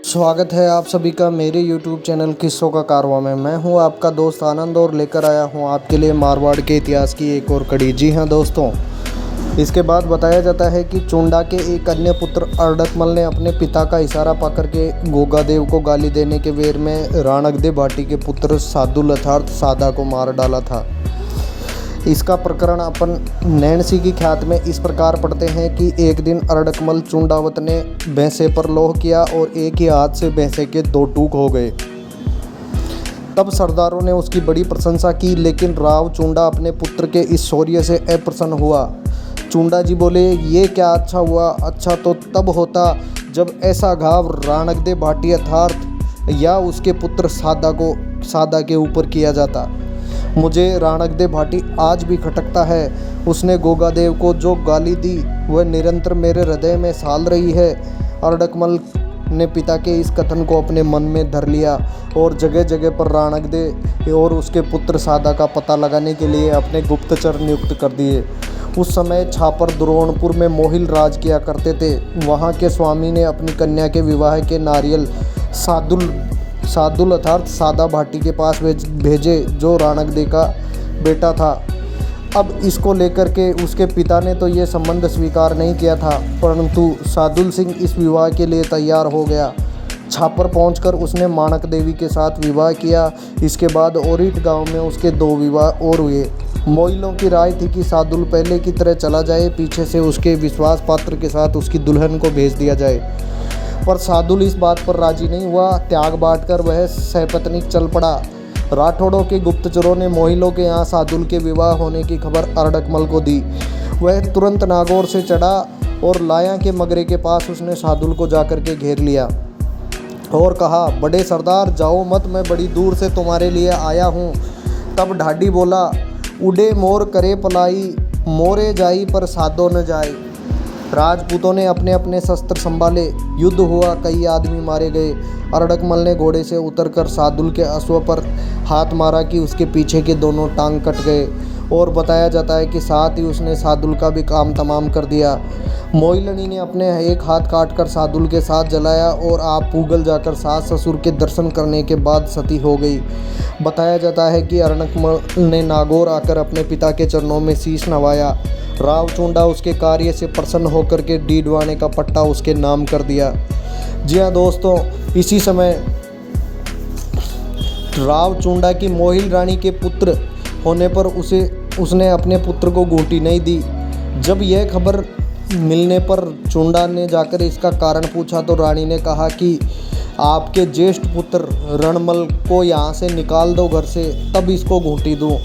स्वागत है आप सभी का मेरे YouTube चैनल किस्सों का कारवां में। मैं हूं आपका दोस्त आनंद और लेकर आया हूं आपके लिए मारवाड़ के इतिहास की एक और कड़ी। जी हां दोस्तों, इसके बाद बताया जाता है कि चुंडा के एक अन्य पुत्र अर्डकमल ने अपने पिता का इशारा पाकर के गोगादेव को गाली देने के वेर में राणकदेव भाटी के पुत्र सादुल अर्थात सादा को मार डाला था। इसका प्रकरण अपन नैणसी की ख्यात में इस प्रकार पढ़ते हैं कि एक दिन अर्डकमल चुंडावत ने भैंसे पर लोह किया और एक ही हाथ से भैंसे के दो टूक हो गए। तब सरदारों ने उसकी बड़ी प्रशंसा की, लेकिन राव चुंडा अपने पुत्र के इस शौर्य से अप्रसन्न हुआ। चुंडा जी बोले, ये क्या अच्छा हुआ? अच्छा तो तब होता जब ऐसा घाव राणकदेव भाटी अर्थात या उसके पुत्र सादा के ऊपर किया जाता। मुझे राणकदेव भाटी आज भी खटकता है। उसने गोगादेव को जो गाली दी वह निरंतर मेरे हृदय में साल रही है। अर्डकमल ने पिता के इस कथन को अपने मन में धर लिया और जगह जगह पर राणकदेव और उसके पुत्र सादा का पता लगाने के लिए अपने गुप्तचर नियुक्त कर दिए। उस समय छापर द्रोणपुर में मोहिल राज किया करते थे। वहाँ के स्वामी ने अपनी कन्या के विवाह के नारियल सादुल अर्थात सादा भाटी के पास भेजे, जो राणकदेव का बेटा था। अब इसको लेकर के उसके पिता ने तो ये संबंध स्वीकार नहीं किया था, परंतु सादुल सिंह इस विवाह के लिए तैयार हो गया। छापर पहुंचकर उसने माणक देवी के साथ विवाह किया। इसके बाद ओरिट गांव में उसके 2 विवाह और हुए। मोइलों की राय थी कि सादुल पहले की तरह चला जाए, पीछे से उसके विश्वास पात्र के साथ उसकी दुल्हन को भेज दिया जाए, पर सादुल इस बात पर राजी नहीं हुआ। त्याग बांटकर वह सपत्नीक चल पड़ा। राठौड़ों के गुप्तचरों ने मोहिलों के यहाँ सादुल के विवाह होने की खबर अर्डकमल को दी। वह तुरंत नागौर से चढ़ा और लाया के मगरे के पास उसने सादुल को जाकर के घेर लिया और कहा, बड़े सरदार जाओ मत, मैं बड़ी दूर से तुम्हारे लिए आया हूँ। तब ढाडी बोला, उड़े मोर करे पलाई, मोरे जाई पर सादो न जाए। राजपूतों ने अपने अपने शस्त्र संभाले। युद्ध हुआ, कई आदमी मारे गए। अर्डकमल ने घोड़े से उतरकर सादुल के अश्व पर हाथ मारा कि उसके पीछे के दोनों टांग कट गए, और बताया जाता है कि साथ ही उसने सादुल का भी काम तमाम कर दिया। मोइलनी ने अपने एक हाथ काटकर सादुल के साथ जलाया और आप पूगल जाकर सास ससुर के दर्शन करने के बाद सती हो गई। बताया जाता है कि अर्डकमल ने नागौर आकर अपने पिता के चरणों में शीश नवाया। राव चुंडा उसके कार्य से प्रसन्न होकर के डीडवाने का पट्टा उसके नाम कर दिया। जी हाँ दोस्तों, इसी समय राव चुंडा की मोहिल रानी के पुत्र होने पर उसने अपने पुत्र को घूंटी नहीं दी। जब यह खबर मिलने पर चुंडा ने जाकर इसका कारण पूछा तो रानी ने कहा कि आपके ज्येष्ठ पुत्र रणमल को यहाँ से निकाल दो घर से, तब इसको घूंटी दूँ।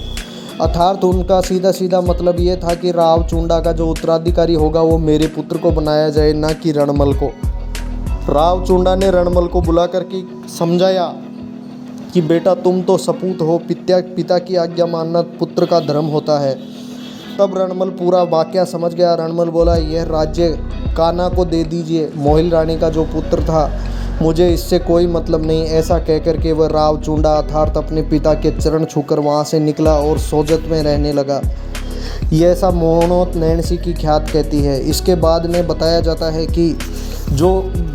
अर्थात उनका सीधा सीधा मतलब ये था कि राव चुंडा का जो उत्तराधिकारी होगा वो मेरे पुत्र को बनाया जाए, ना कि रणमल को। राव चुंडा ने रणमल को बुला कर के समझाया कि बेटा तुम तो सपूत हो, पिता की आज्ञा मानना पुत्र का धर्म होता है। तब रणमल पूरा वाकया समझ गया। रणमल बोला, यह राज्य कान्हा को दे दीजिए, मोहिल रानी का जो पुत्र था, मुझे इससे कोई मतलब नहीं। ऐसा कहकर के वह राव चुंडा अर्थात अपने पिता के चरण छूकर वहाँ से निकला और सोजत में रहने लगा। यह सब मोहनोत नैणसी की ख्यात कहती है। इसके बाद में बताया जाता है कि जो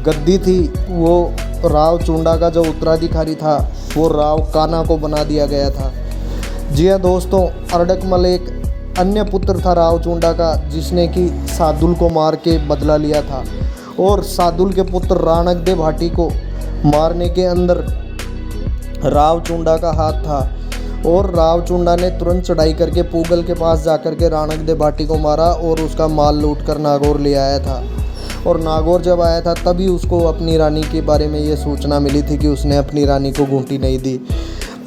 गद्दी थी वो राव चुंडा का जो उत्तराधिकारी था वो राव कान्हा को बना दिया गया था। जी हाँ दोस्तों, अर्डकमल एक अन्य पुत्र था राव चुंडा का, जिसने कि सादुल को मार के बदला लिया था, और सादुल के पुत्र राणकदेव भाटी को मारने के अंदर राव चुंडा का हाथ था। और राव चुंडा ने तुरंत चढ़ाई करके पूगल के पास जाकर के राणकदेव भाटी को मारा और उसका माल लूट कर नागौर ले आया था। और नागौर जब आया था तभी उसको अपनी रानी के बारे में ये सूचना मिली थी कि उसने अपनी रानी को घूंटी नहीं दी,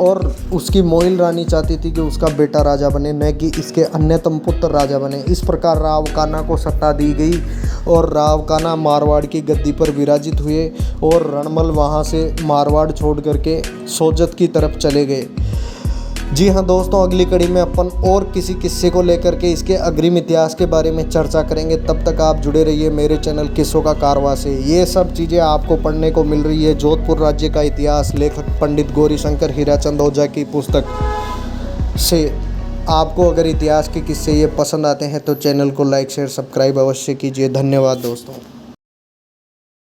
और उसकी मोहिल रानी चाहती थी कि उसका बेटा राजा बने, न कि इसके अन्यतम पुत्र राजा बने। इस प्रकार राव कान्हा को सत्ता दी गई और राव कान्हा मारवाड़ की गद्दी पर विराजित हुए, और रणमल वहाँ से मारवाड़ छोड़ करके सोजत की तरफ चले गए। जी हाँ दोस्तों, अगली कड़ी में अपन और किसी किस्से को लेकर के इसके अग्रिम इतिहास के बारे में चर्चा करेंगे। तब तक आप जुड़े रहिए मेरे चैनल किस्सों का कारवां से। ये सब चीज़ें आपको पढ़ने को मिल रही है जोधपुर राज्य का इतिहास, लेखक पंडित गौरीशंकर हीराचंद ओझा की पुस्तक से। आपको अगर इतिहास के किस्से ये पसंद आते हैं तो चैनल को लाइक शेयर सब्सक्राइब अवश्य कीजिए। धन्यवाद दोस्तों।